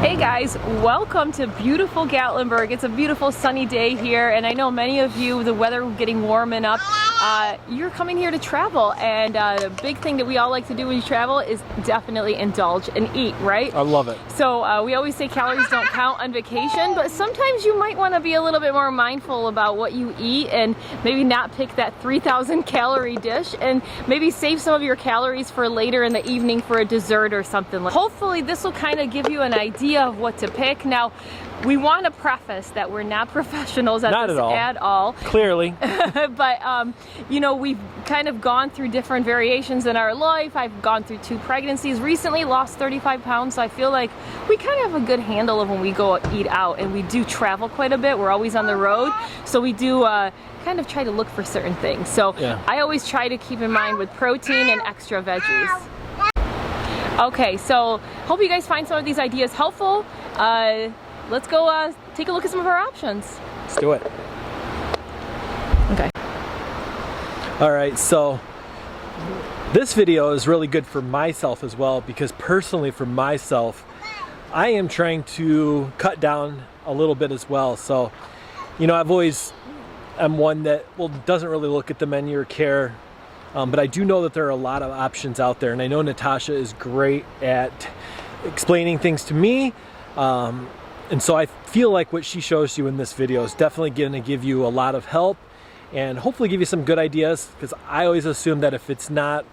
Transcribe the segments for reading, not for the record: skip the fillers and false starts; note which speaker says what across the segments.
Speaker 1: Hey guys, welcome to beautiful Gatlinburg. It's a beautiful sunny day here, and I know many of you, the weather getting warming up, you're coming here to travel, and the big thing that we all like to do when you travel is definitely indulge and eat, right?
Speaker 2: I love it.
Speaker 1: So we always say calories don't count on vacation, but sometimes you might want to be a little bit more mindful about what you eat and maybe not pick that 3,000 calorie dish, and maybe save some of your calories for later in the evening for a dessert or something. Hopefully this will kind of give you an idea of what to pick. Now, we want to preface that we're not professionals at this at all.
Speaker 2: Clearly.
Speaker 1: But, you know, we've kind of gone through different variations in our life. I've gone through 2 pregnancies, recently lost 35 pounds, so I feel like we kind of have a good handle of when we go eat out, and we do travel quite a bit. We're always on the road, so we do kind of try to look for certain things. So yeah. I always try to keep in mind with protein and extra veggies. Okay, so hope you guys find some of these ideas helpful. Let's go take a look at some of our options.
Speaker 2: Let's do it.
Speaker 1: Okay.
Speaker 2: All right, so this video is really good for myself as well, because personally for myself, I am trying to cut down a little bit as well. So, you know, I'm one that doesn't really look at the menu or care. But I do know that there are a lot of options out there, and I know Natasha is great at explaining things to me, and so I feel like what she shows you in this video is definitely going to give you a lot of help and hopefully give you some good ideas, because I always assume that if it's not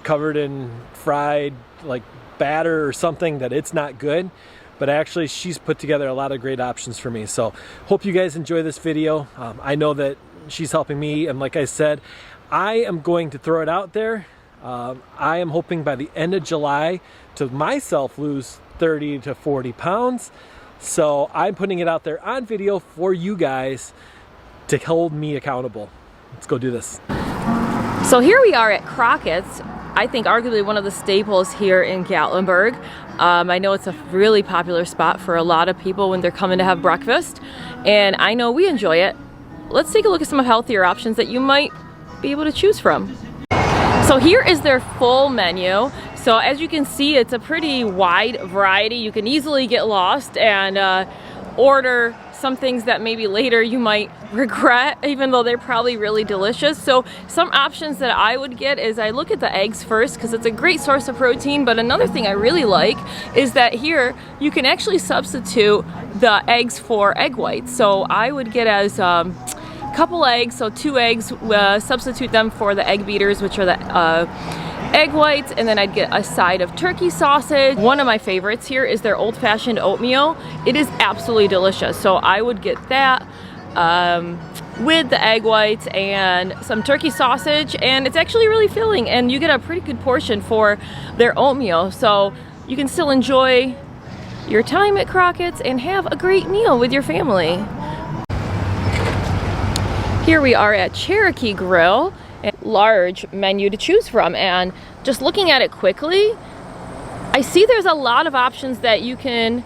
Speaker 2: covered in fried like batter or something, that it's not good. But actually she's put together a lot of great options for me, so hope you guys enjoy this video. I know that she's helping me, and like I said, I am going to throw it out there. I am hoping by the end of July to myself lose 30 to 40 pounds. So I'm putting it out there on video for you guys to hold me accountable. Let's go do this.
Speaker 1: So here we are at Crocketts. I think arguably one of the staples here in Gatlinburg. I know it's a really popular spot for a lot of people when they're coming to have breakfast, and I know we enjoy it. Let's take a look at some healthier options that you might be able to choose from. So here is their full menu. So as you can see, it's a pretty wide variety. You can easily get lost and order some things that maybe later you might regret, even though they're probably really delicious. So some options that I would get is I look at the eggs first, because it's a great source of protein. But another thing I really like is that here you can actually substitute the eggs for egg whites. So I would get as couple eggs, so 2 eggs, substitute them for the egg beaters, which are the egg whites, and then I'd get a side of turkey sausage. One of my favorites here is their old-fashioned oatmeal. It is absolutely delicious, so I would get that with the egg whites and some turkey sausage, and it's actually really filling, and you get a pretty good portion for their oatmeal, so you can still enjoy your time at Crocketts and have a great meal with your family. Here we are at Cherokee Grill, a large menu to choose from, and just looking at it quickly, I see there's a lot of options that you can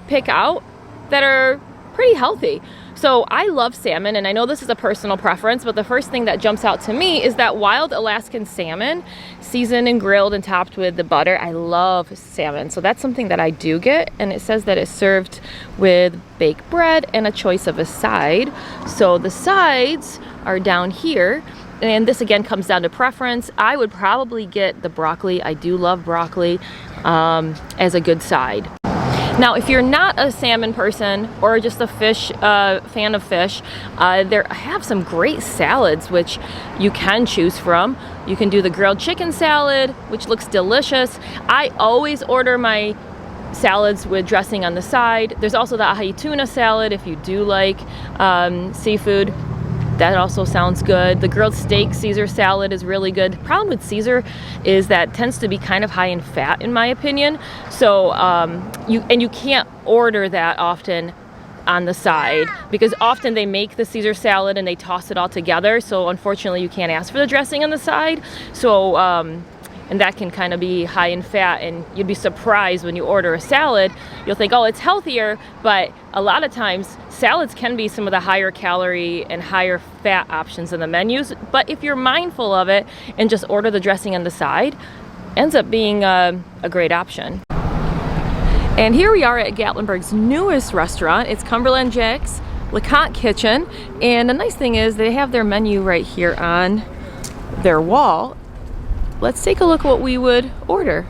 Speaker 1: pick out that are pretty healthy. So I love salmon, and I know this is a personal preference, but the first thing that jumps out to me is that wild Alaskan salmon, seasoned and grilled and topped with the butter. I love salmon, so that's something that I do get, and it says that it's served with baked bread and a choice of a side. So the sides are down here, and this again comes down to preference. I would probably get the broccoli. I do love broccoli as a good side. Now, if you're not a salmon person or just a fish fan of fish, there have some great salads which you can choose from. You can do the grilled chicken salad, which looks delicious. I always order my salads with dressing on the side. There's also the ahi tuna salad if you do like seafood. That also sounds good. The grilled steak Caesar salad is really good. The problem with Caesar is that it tends to be kind of high in fat, in my opinion. So you can't order that often on the side, because often they make the Caesar salad and they toss it all together. So unfortunately, you can't ask for the dressing on the side. So and that can kind of be high in fat, and you'd be surprised when you order a salad. You'll think, oh, it's healthier, but a lot of times salads can be some of the higher calorie and higher fat options in the menus. But if you're mindful of it and just order the dressing on the side, ends up being a great option. And here we are at Gatlinburg's newest restaurant. It's Cumberland Jacks, LeConte Kitchen. And the nice thing is they have their menu right here on their wall. Let's take a look at what we would order.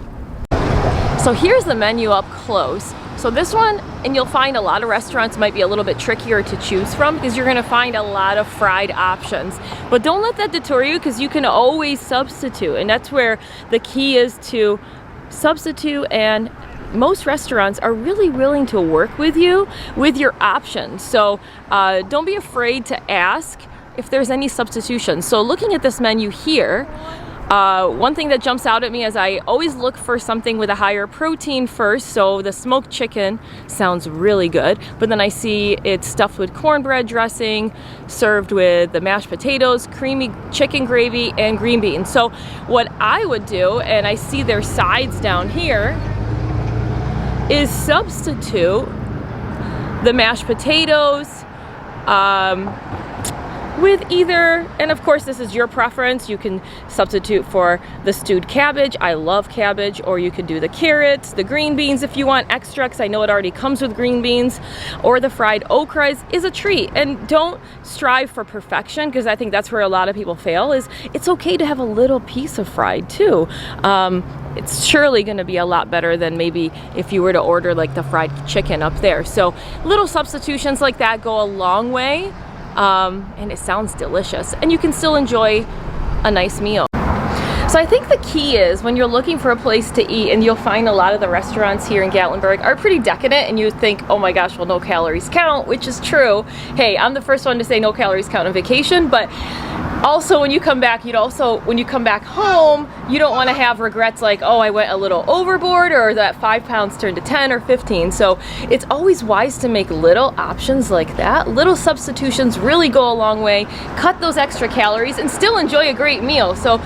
Speaker 1: So here's the menu up close. So this one, and you'll find a lot of restaurants might be a little bit trickier to choose from because you're gonna find a lot of fried options. But don't let that deter you because you can always substitute. And that's where the key is to substitute, and most restaurants are really willing to work with you with your options. So don't be afraid to ask if there's any substitution. So looking at this menu here, one thing that jumps out at me is I always look for something with a higher protein first. So the smoked chicken sounds really good, but then I see it's stuffed with cornbread dressing, served with the mashed potatoes, creamy chicken gravy, and green beans. So what I would do, and I see their sides down here, is substitute the mashed potatoes with either, and of course this is your preference, you can substitute for the stewed cabbage. I love cabbage. Or you could do the carrots, the green beans if you want extra, because I know it already comes with green beans, or the fried okra is a treat. And don't strive for perfection, because I think that's where a lot of people fail, is it's okay to have a little piece of fried too. It's surely going to be a lot better than maybe if you were to order like the fried chicken up there. So little substitutions like that go a long way. And it sounds delicious, and you can still enjoy a nice meal. So I think the key is when you're looking for a place to eat, and you'll find a lot of the restaurants here in Gatlinburg are pretty decadent, and you think, oh my gosh, well, no calories count, which is true. Hey, I'm the first one to say no calories count on vacation, but also when you come back, when you come back home, you don't want to have regrets like, oh, I went a little overboard, or that 5 pounds turned to 10 or 15. So it's always wise to make little options like that. Little substitutions really go a long way. Cut those extra calories and still enjoy a great meal. So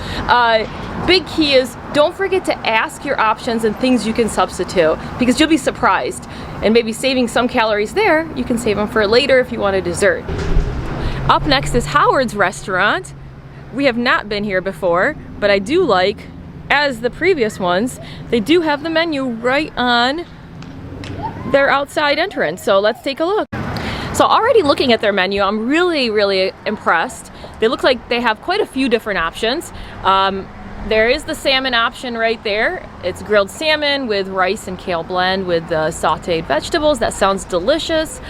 Speaker 1: big key is don't forget to ask your options and things you can substitute, because you'll be surprised. And maybe saving some calories there, you can save them for later if you want a dessert. Up next is Howard's Restaurant. We have not been here before, but I do like, as the previous ones, they do have the menu right on their outside entrance. So let's take a look. So already looking at their menu, I'm really impressed. They look like they have quite a few different options. There is the salmon option right there. It's grilled salmon with rice and kale blend with the sauteed vegetables. That sounds delicious.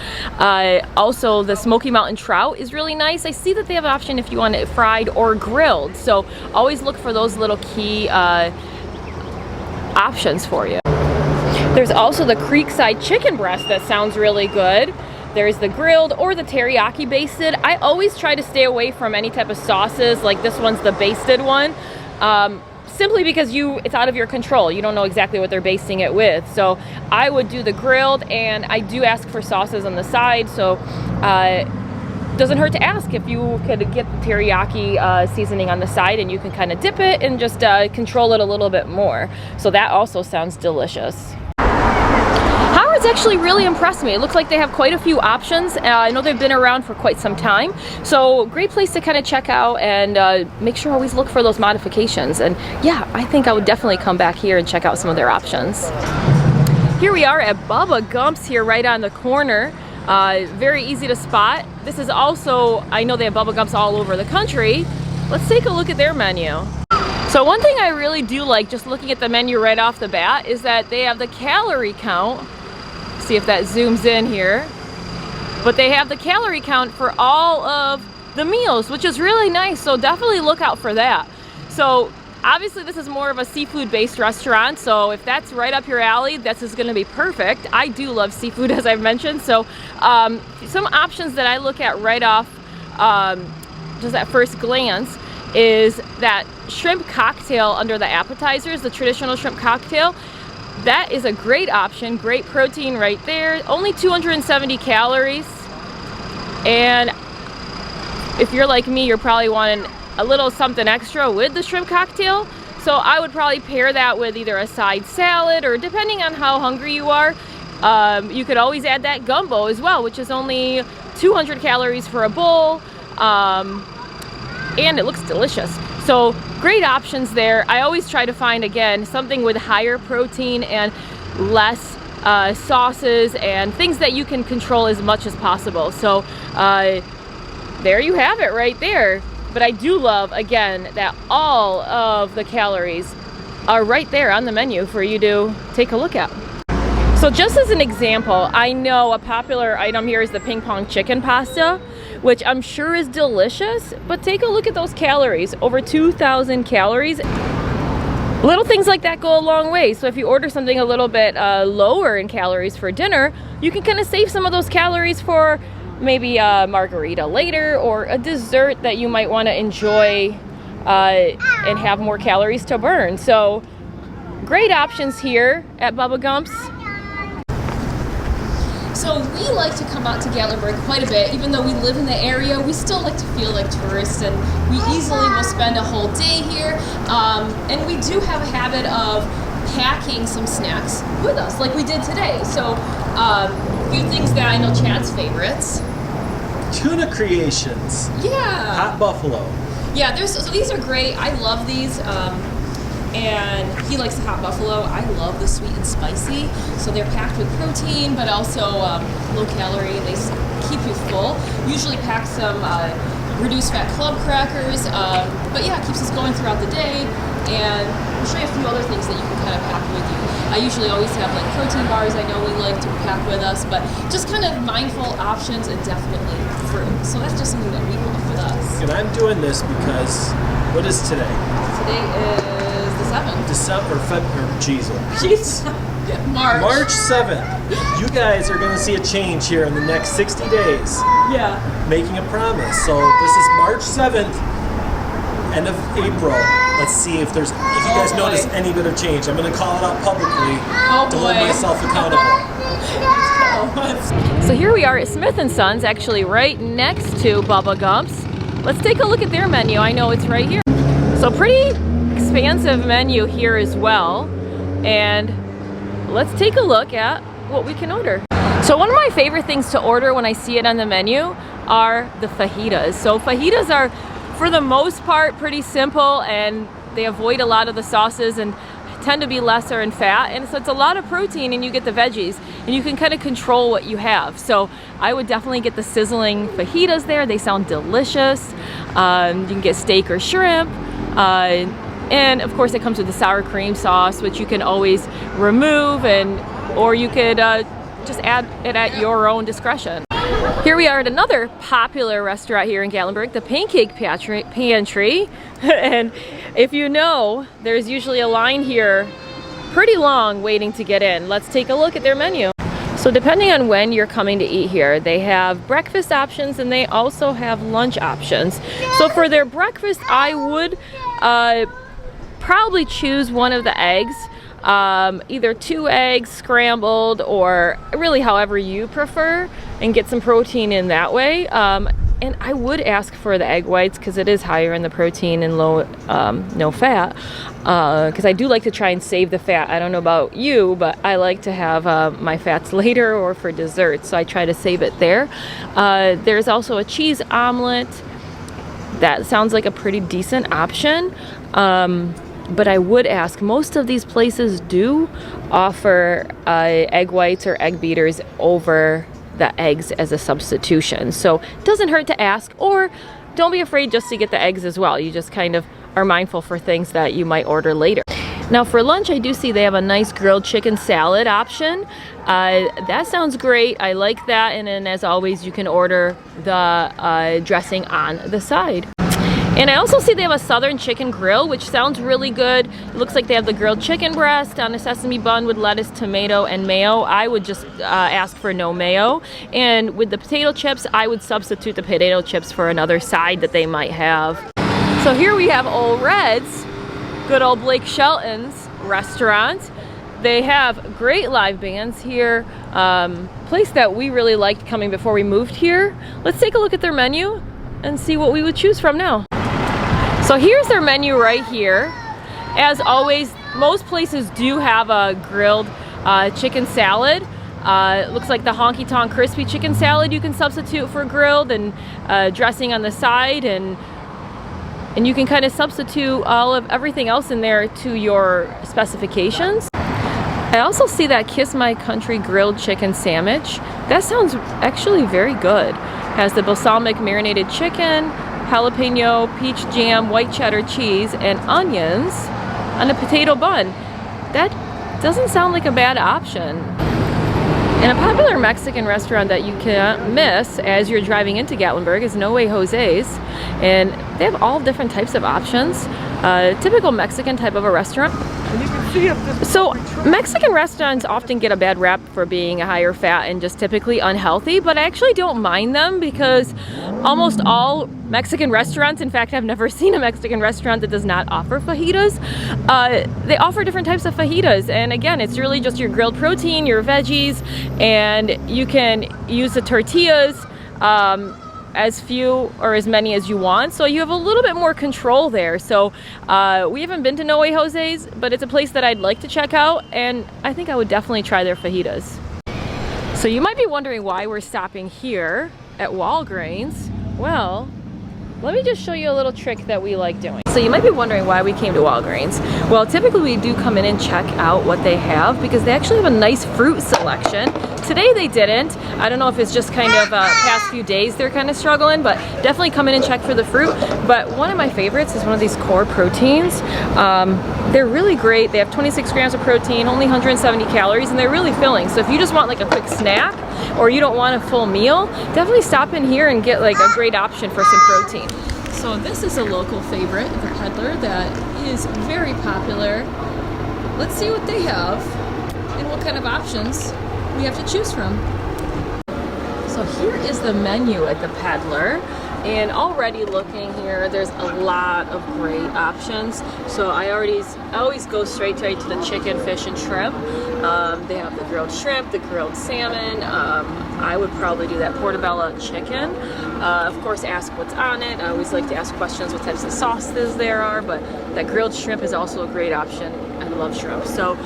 Speaker 1: Also, the Smoky Mountain trout is really nice. I see that they have an option if you want it fried or grilled. So always look for those little key options for you. There's also the Creekside chicken breast that sounds really good. There's the grilled or the teriyaki basted. I always try to stay away from any type of sauces, like this one's the basted one. Simply because it's out of your control. You don't know exactly what they're basting it with. So I would do the grilled, and I do ask for sauces on the side. So doesn't hurt to ask if you could get the teriyaki seasoning on the side, and you can kind of dip it and just control it a little bit more. So that also sounds delicious. Howard's actually really impressed me. It looks like they have quite a few options. I know they've been around for quite some time. So great place to kind of check out, and make sure always look for those modifications. And yeah, I think I would definitely come back here and check out some of their options. Here we are at Bubba Gumps here right on the corner. Very easy to spot. This is also, I know they have Bubba Gumps all over the country. Let's take a look at their menu. So one thing I really do like, just looking at the menu right off the bat, is that they have the calorie count. See if that zooms in here. But they have the calorie count for all of the meals, which is really nice. So definitely look out for that. So obviously this is more of a seafood based restaurant. So if that's right up your alley, this is gonna be perfect. I do love seafood, as I've mentioned. So some options that I look at right off, just at first glance, is that shrimp cocktail under the appetizers, the traditional shrimp cocktail. That is a great option, great protein right there, only 270 calories. And if you're like me, you're probably wanting a little something extra with the shrimp cocktail. So I would probably pair that with either a side salad, or depending on how hungry you are, you could always add that gumbo as well, which is only 200 calories for a bowl. And it looks delicious. So great options there. I always try to find, again, something with higher protein and less sauces and things that you can control as much as possible. So there you have it right there. But I do love, again, that all of the calories are right there on the menu for you to take a look at. So just as an example, I know a popular item here is the ping pong chicken pasta, which I'm sure is delicious, but take a look at those calories, over 2,000 calories. Little things like that go a long way. So if you order something a little bit lower in calories for dinner, you can kind of save some of those calories for maybe a margarita later, or a dessert that you might want to enjoy and have more calories to burn. So great options here at Bubba Gumps. So we like to come out to Gatlinburg quite a bit. Even though we live in the area, we still like to feel like tourists, and we easily will spend a whole day here. And we do have a habit of packing some snacks with us, like we did today. So a few things that I know Chad's favorites.
Speaker 2: Tuna Creations.
Speaker 1: Yeah.
Speaker 2: Hot buffalo.
Speaker 1: Yeah, so these are great. I love these. And he likes the hot buffalo. I love the sweet and spicy. So they're packed with protein, but also low calorie. They keep you full. Usually pack some reduced fat club crackers. But yeah, it keeps us going throughout the day. And I'll show you a few other things that you can kind of pack with you. I usually always have like protein bars. I know we like to pack with us, but just kind of mindful options, and definitely fruit. So that's just something that we love with us.
Speaker 2: And I'm doing this because, what is today?
Speaker 1: Today is the 7th.
Speaker 2: December, February,
Speaker 1: Jeez.
Speaker 2: March 7th. You guys are going to see a change here in the next 60 days.
Speaker 1: Yeah.
Speaker 2: Making a promise. So this is March 7th, end of April. Let's see if you guys notice any bit of change. I'm going to call it out publicly to hold myself accountable.
Speaker 1: So here we are at Smith & Sons, actually right next to Bubba Gumps. Let's take a look at their menu. I know it's right here. So pretty expansive menu here as well. And let's take a look at what we can order. So one of my favorite things to order when I see it on the menu are the fajitas. So fajitas are, for the most part, pretty simple, and they avoid a lot of the sauces and tend to be lesser in fat, and so it's a lot of protein, and you get the veggies, and you can kind of control what you have. So I would definitely get the sizzling fajitas there. They sound delicious. You can get steak or shrimp, and of course it comes with the sour cream sauce, which you can always remove, or you could just add it at your own discretion. Here we are at another popular restaurant here in Gatlinburg, the Pancake Pantry. And if you know, there's usually a line here pretty long waiting to get in. Let's take a look at their menu. So depending on when you're coming to eat here, they have breakfast options and they also have lunch options. So for their breakfast, I would probably choose one of the eggs. Either 2 eggs scrambled, or really however you prefer, and get some protein in that way. And I would ask for the egg whites because it is higher in the protein and low, no fat, because I do like to try and save the fat. I don't know about you, but I like to have my fats later or for dessert, so I try to save it there. There's also a cheese omelet. That sounds like a pretty decent option. But I would ask, most of these places do offer egg whites or egg beaters over the eggs as a substitution. So it doesn't hurt to ask, or don't be afraid just to get the eggs as well. You just kind of are mindful for things that you might order later. Now for lunch, I do see they have a nice grilled chicken salad option. That sounds great. I like that. And then as always, you can order the dressing on the side. And I also see they have a Southern chicken grill, which sounds really good. It looks like they have the grilled chicken breast on a sesame bun with lettuce, tomato, and mayo. I would just ask for no mayo. And with the potato chips, I would substitute the potato chips for another side that they might have. So here we have Ole Reds, good old Blake Shelton's restaurant. They have great live bands here. Place that we really liked coming before we moved here. Let's take a look at their menu and see what we would choose from now. So here's their menu right here. As always, most places do have a grilled chicken salad. It looks like the honky tonk crispy chicken salad you can substitute for grilled, and dressing on the side, and you can kind of substitute all of everything else in there to your specifications. I also see that Kiss My Country grilled chicken sandwich. That sounds actually very good. Has the balsamic marinated chicken, jalapeno, peach jam, white cheddar cheese, and onions on a potato bun. That doesn't sound like a bad option. And a popular Mexican restaurant that you can't miss as you're driving into Gatlinburg is No Way Jose's, and they have all different types of options. Typical Mexican type of a restaurant.
Speaker 2: And you can see if this
Speaker 1: So Mexican restaurants often get a bad rap for being higher fat and just typically unhealthy, but I actually don't mind them because almost all Mexican restaurants, in fact I've never seen a Mexican restaurant that does not offer fajitas. They offer different types of fajitas, and again it's really just your grilled protein, your veggies, and you can use the tortillas as few or as many as you want, so you have a little bit more control there. So we haven't been to No Way Jose's, but it's a place that I'd like to check out, and I think I would definitely try their fajitas. So you might be wondering why we're stopping here at Walgreens. Well, let me just show you a little trick that we like doing. So you might be wondering why we came to Walgreens. Well, typically we do come in and check out what they have because they actually have a nice fruit selection. Today they didn't. I don't know if it's just kind of past few days they're kind of struggling, but definitely come in and check for the fruit. But one of my favorites is one of these core proteins. They're really great. They have 26 grams of protein, only 170 calories, and they're really filling. So if you just want like a quick snack or you don't want a full meal, definitely stop in here and get like a great option for some protein. So this is a local favorite, the Peddler, that is very popular. Let's see what they have and what kind of options we have to choose from. So here is the menu at the Peddler, and already looking here, there's a lot of great options. So I always go straight to the chicken, fish, and shrimp. They have the grilled shrimp, the grilled salmon. I would probably do that portobello chicken. Of course, ask what's on it. I always like to ask questions what types of sauces there are, but that grilled shrimp is also a great option. I love shrimp. So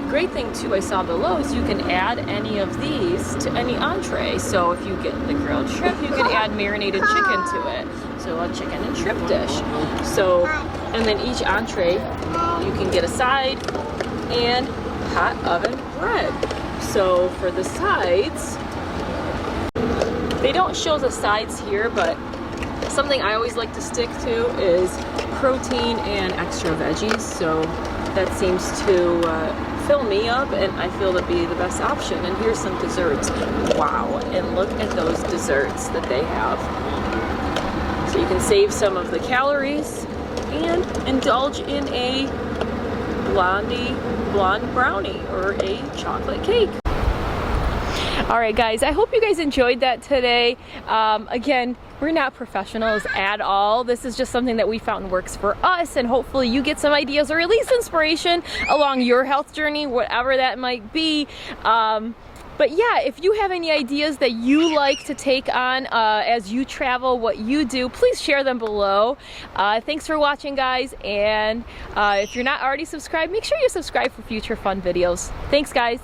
Speaker 1: great thing too I saw below is you can add any of these to any entree. So if you get the grilled shrimp, you can add marinated chicken to it. So a chicken and shrimp dish. So, and then each entree, you can get a side and hot oven bread. So for the sides, they don't show the sides here, but something I always like to stick to is protein and extra veggies. So that seems to fill me up, and I feel to be the best option. And here's some desserts. Wow, and look at those desserts that they have. So you can save some of the calories and indulge in a blonde brownie or a chocolate cake. Alright guys, I hope you guys enjoyed that today. Again, we're not professionals at all. This is just something that we found works for us, and hopefully you get some ideas or at least inspiration along your health journey, whatever that might be. But yeah, if you have any ideas that you like to take on as you travel, what you do, please share them below. Thanks for watching guys, and if you're not already subscribed, make sure you subscribe for future fun videos. Thanks guys.